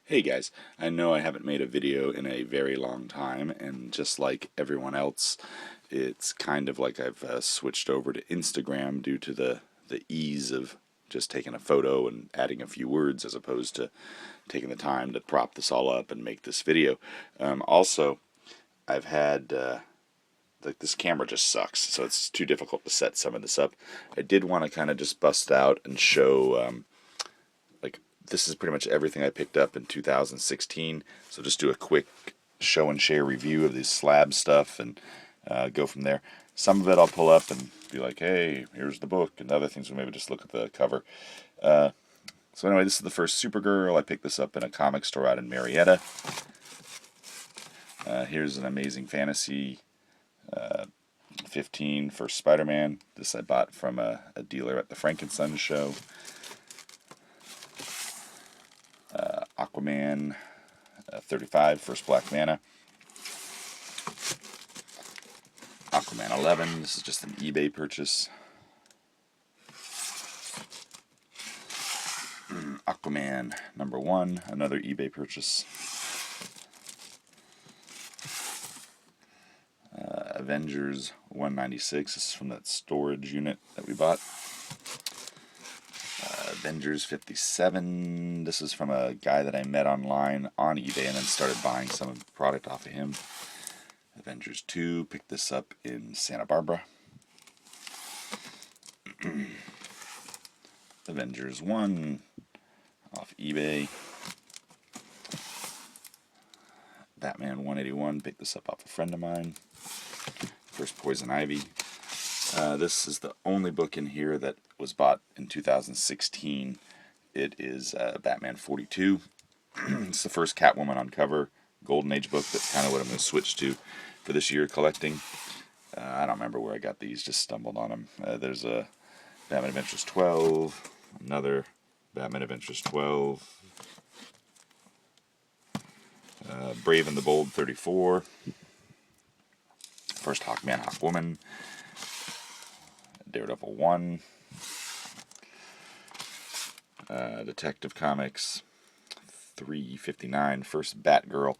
Hey guys, I know I haven't made a video in a very long time, and just like everyone else, it's kind of like I've switched over to Instagram due to the ease of just taking a photo and adding a few words as opposed to taking the time to prop this all up and make this video. Also, I've had like this camera just sucks, so it's too difficult to set some of this up. I did want to kind of just bust out and show like this is pretty much everything I picked up in 2016. So just do a quick show and share review of this slab stuff and go from there. Some of it I'll pull up and be like, hey, here's the book, and other things will maybe just look at the cover. So anyway, this is the first Supergirl. I picked this up in a comic store out in Marietta. Here's an Amazing Fantasy 15 for Spider-Man. This I bought from a dealer at the Frankenstein show. Aquaman 35, First Black Mana. Aquaman 11, this is just an eBay purchase. Aquaman number 1, another eBay purchase. Avengers 196, this is from that storage unit that we bought. Avengers 57, this is from a guy that I met online on eBay and then started buying some of the product off of him. Avengers 2, picked this up in Santa Barbara. Avengers 1, off eBay. Batman 181, picked this up off a friend of mine. First Poison Ivy. This is the only book in here that was bought in 2016. It is Batman 42. It's the first Catwoman on cover Golden Age book. That's kind of what I'm going to switch to for this year collecting. I don't remember where I got these, just stumbled on them. There's a Batman Adventures 12, another Batman Adventures 12, Brave and the Bold 34, first Hawkman, Hawkwoman, Daredevil 1, Detective Comics 359, first Batgirl.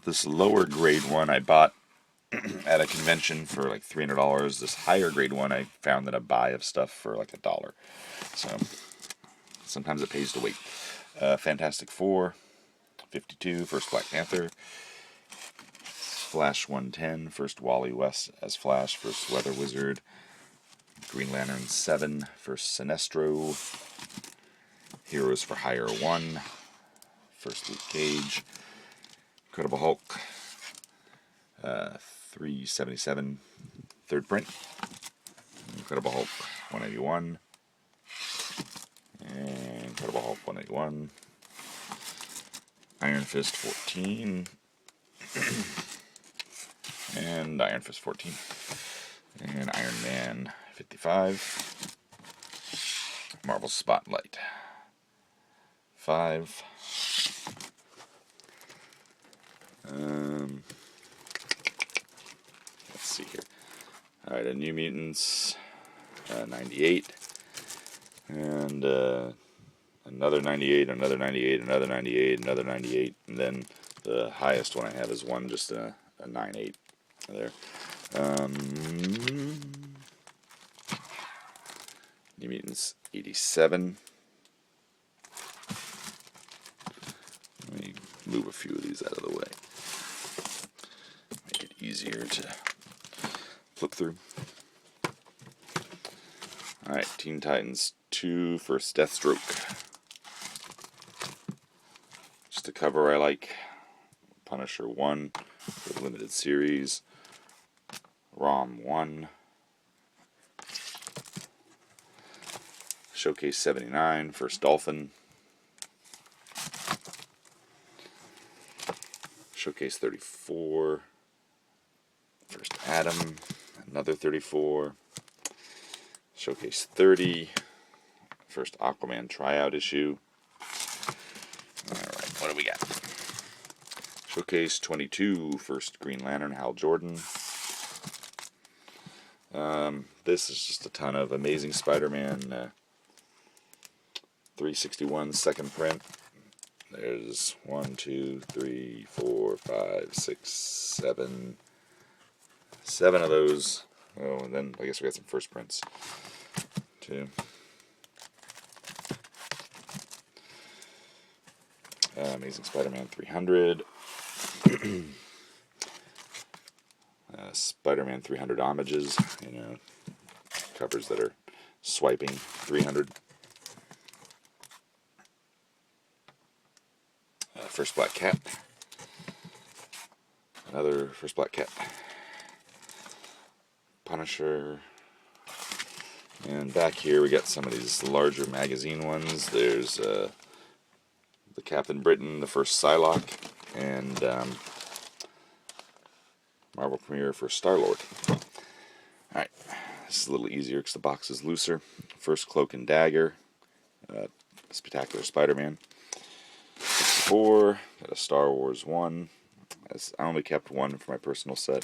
This lower grade one I bought at a convention for like $300. This higher grade one I found in a buy of stuff for like $1. So sometimes it pays to wait. Fantastic Four 52, first Black Panther. Flash 110, first Wally West as Flash, first Weather Wizard. Green Lantern 7, first Sinestro. Heroes for Hire 1, first Luke Cage. Incredible Hulk 377, third print. Incredible Hulk 181. And Incredible Hulk 181. Iron Fist 14. And Iron Fist 14. And Iron Man 55. Marvel Spotlight 5. Let's see here. Alright, a New Mutants 98. And another 98, another 98, another 98, another 98. And then the highest one I have is one, just a 98 there. New Mutants 87. Let me move a few of these out of the way. Make it easier to flip through. Alright, Teen Titans 2, first Deathstroke. Just a cover I like. Punisher 1 for the limited series. ROM 1. Showcase 79, first Dolphin. Showcase 34, first Atom, another 34. Showcase 30, first Aquaman tryout issue. Alright, what do we got? Showcase 22, first Green Lantern, Hal Jordan. This is just a ton of Amazing Spider-Man 361 second print. There's 1, 2, 3, 4, 5, 6, 7. 7 of those. Oh, and then I guess we got some first prints too. Amazing Spider-Man 300. Spider-Man 300 homages. Covers that are swiping 300. First Black Cat. Another First Black Cat. Punisher. And back here we got some of these larger magazine ones. There's the Captain Britain, the first Psylocke, and Marvel Premiere for Star-Lord. Alright, this is a little easier because the box is looser. First Cloak and Dagger, Spectacular Spider-Man. 64, got a Star Wars 1. I only kept one for my personal set.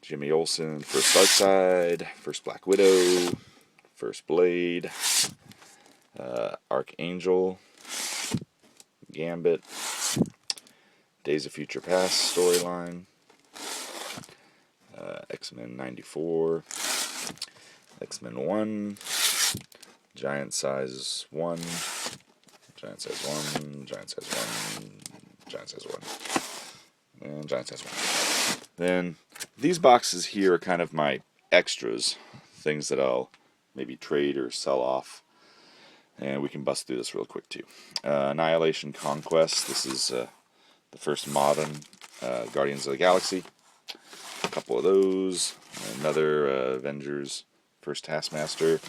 Jimmy Olsen, First Darkseid, First Black Widow, First Blade, Archangel, Gambit, Days of Future Past storyline, X-Men 94, X-Men 1, Giant Size 1, Giant Size 1, Giant Size 1, Giant Size 1, and Giant Size 1. Then these boxes here are kind of my extras, things that I'll maybe trade or sell off. And we can bust through this real quick too. Annihilation Conquest. This is the first modern Guardians of the Galaxy. A couple of those. Another Avengers First Taskmaster.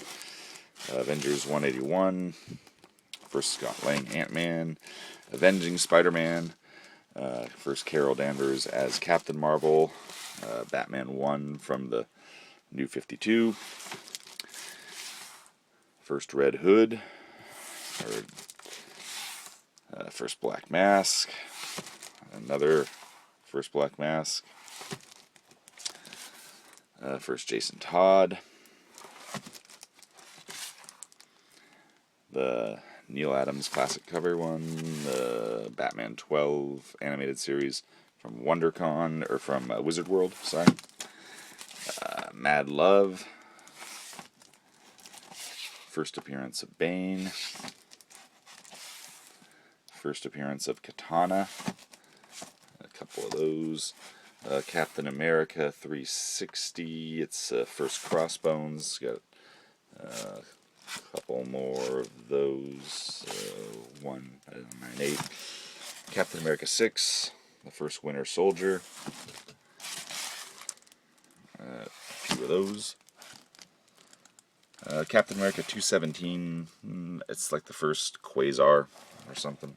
Avengers 181. First Scott Lang Ant-Man. Avenging Spider-Man. First Carol Danvers as Captain Marvel. Batman 1 from the New 52. First Red Hood. First Black Mask. Another First Black Mask. First Jason Todd. The Neil Adams classic cover one. The Batman 12 animated series from WonderCon, or from Wizard World, sorry. Mad Love. First appearance of Bane. First appearance of Katana. A couple of those. Captain America 360. It's First Crossbones. Got a couple more of those. 198. Captain America 6. The First Winter Soldier. A few of those. Captain America 217, it's like the first Quasar or something.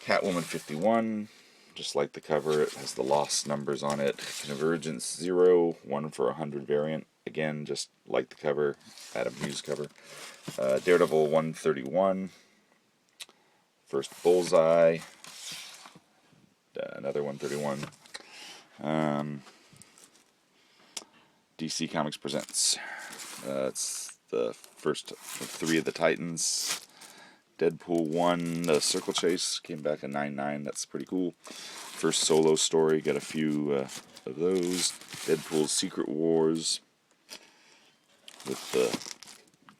Catwoman 51, just like the cover, it has the lost numbers on it. Convergence 0, 1 for 100 variant, again, just like the cover, Adam Hughes cover. Daredevil 131, First Bullseye, another 131. DC Comics Presents. It's the first of 3 of the Titans. Deadpool 1, the Circle Chase, came back in 99. That's pretty cool. First solo story, got a few of those. Deadpool's Secret Wars with the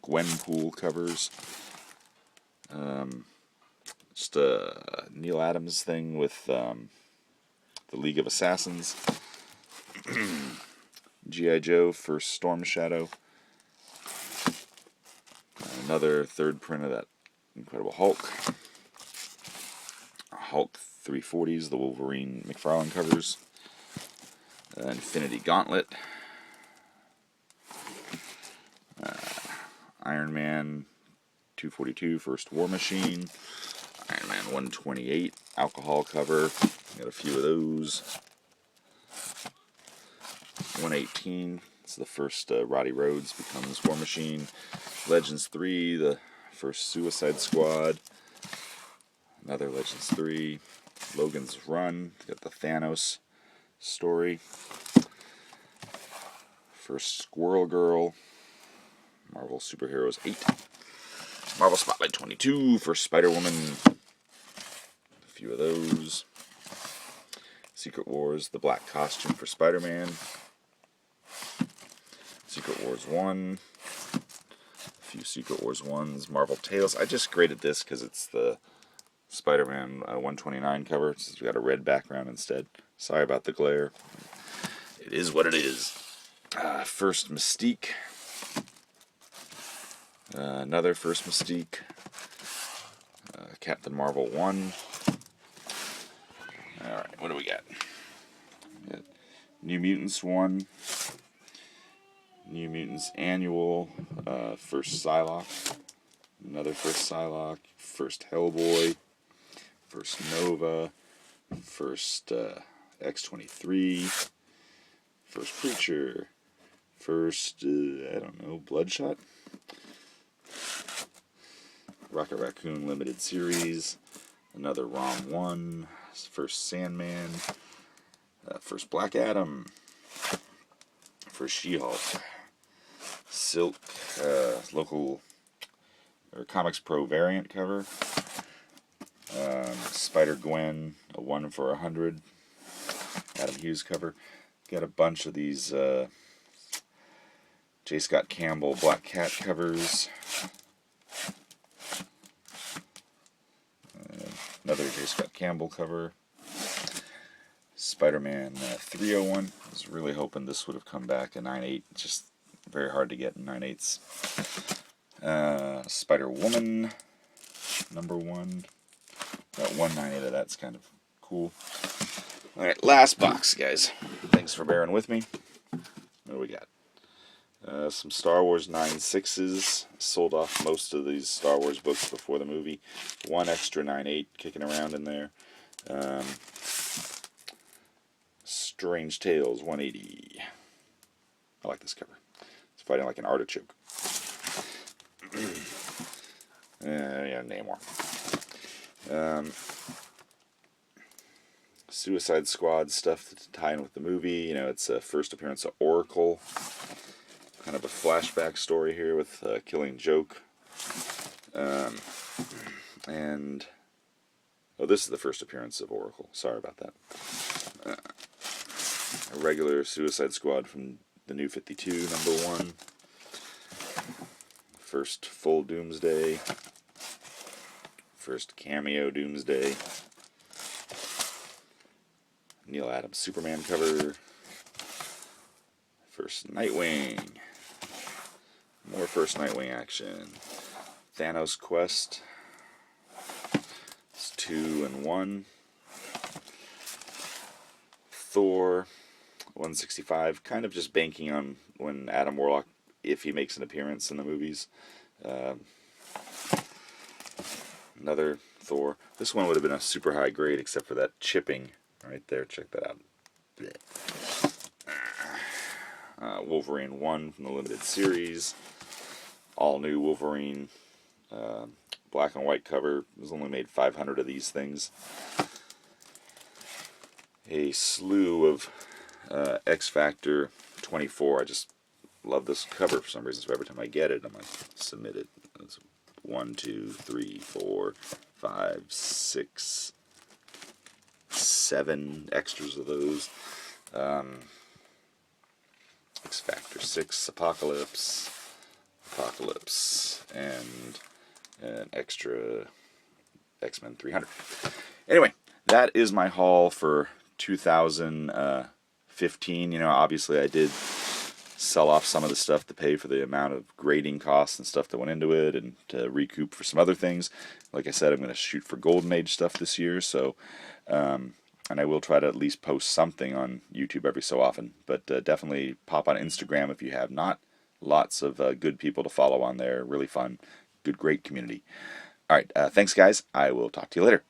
Gwenpool covers. Just a Neil Adams thing with the League of Assassins. G.I. Joe, First Storm Shadow. Another third print of that Incredible Hulk. Hulk 340s, the Wolverine McFarlane covers. Infinity Gauntlet. Iron Man 242, First War Machine. Iron Man 128, alcohol cover. Got a few of those. 118, it's the first Roddy Rhodes becomes War Machine. Legends 3, the first Suicide Squad. Another Legends 3. Logan's Run, got the Thanos story. First Squirrel Girl. Marvel Superheroes 8. Marvel Spotlight 22 for Spider-Woman. A few of those. Secret Wars, the black costume for Spider-Man. Secret Wars 1. A few Secret Wars 1s. Marvel Tales. I just graded this because it's the Spider-Man 129 cover. It's got a red background instead. Sorry about the glare. It is what it is. First Mystique. Another First Mystique. Captain Marvel 1. Alright, what do we got? New Mutants 1. New Mutants Annual. First Psylocke. Another First Psylocke. First Hellboy. First Nova. First X-23. First Preacher. First, I don't know, Bloodshot. Rocket Raccoon Limited Series. Another ROM 1. First Sandman. First Black Adam. First She-Hulk. Silk, local, or Comics Pro variant cover. Spider-Gwen, a 1 for 100. Adam Hughes cover. Got a bunch of these J. Scott Campbell Black Cat covers. Another J. Scott Campbell cover. Spider-Man 301. I was really hoping this would have come back in 9.8. It's just very hard to get in 9.8s. Spider-Woman number 1. Got 198 of that's kind of cool. Alright, last box, guys. Thanks for bearing with me. What do we got? Some Star Wars 9.6s. Sold off most of these Star Wars books before the movie. One extra 9.8 kicking around in there. Strange Tales 180. I like this cover. It's fighting like an artichoke. Yeah, Namor. Suicide Squad stuff to tie in with the movie. You know, it's a first appearance of Oracle. Kind of a flashback story here with Killing Joke. And oh, this is the first appearance of Oracle. Sorry about that. A regular Suicide Squad from the New 52, number 1. First full Doomsday. First cameo Doomsday. Neil Adams Superman cover. First Nightwing. More first Nightwing action. Thanos Quest. It's 2 and 1. Thor 165. Kind of just banking on when Adam Warlock, if he makes an appearance in the movies. Another Thor. This one would have been a super high grade except for that chipping right there. Check that out. Wolverine 1 from the limited series. All new Wolverine. Black and white cover. There's only made 500 of these things. A slew of X Factor 24. I just love this cover for some reason. So every time I get it, I'm like, submit it. It's 1, 2, 3, 4, 5, 6, 7 extras of those. X Factor 6, Apocalypse, and an extra X-Men 300. Anyway, that is my haul for 2015. You know, obviously I did sell off some of the stuff to pay for the amount of grading costs and stuff that went into it, and to recoup for some other things. Like I said, I'm going to shoot for Golden Age stuff this year, so and I will try to at least post something on YouTube every so often. But definitely pop on Instagram if you have not. Lots of good people to follow on there. Really fun. Good, great community. All right, thanks, guys. I will talk to you later.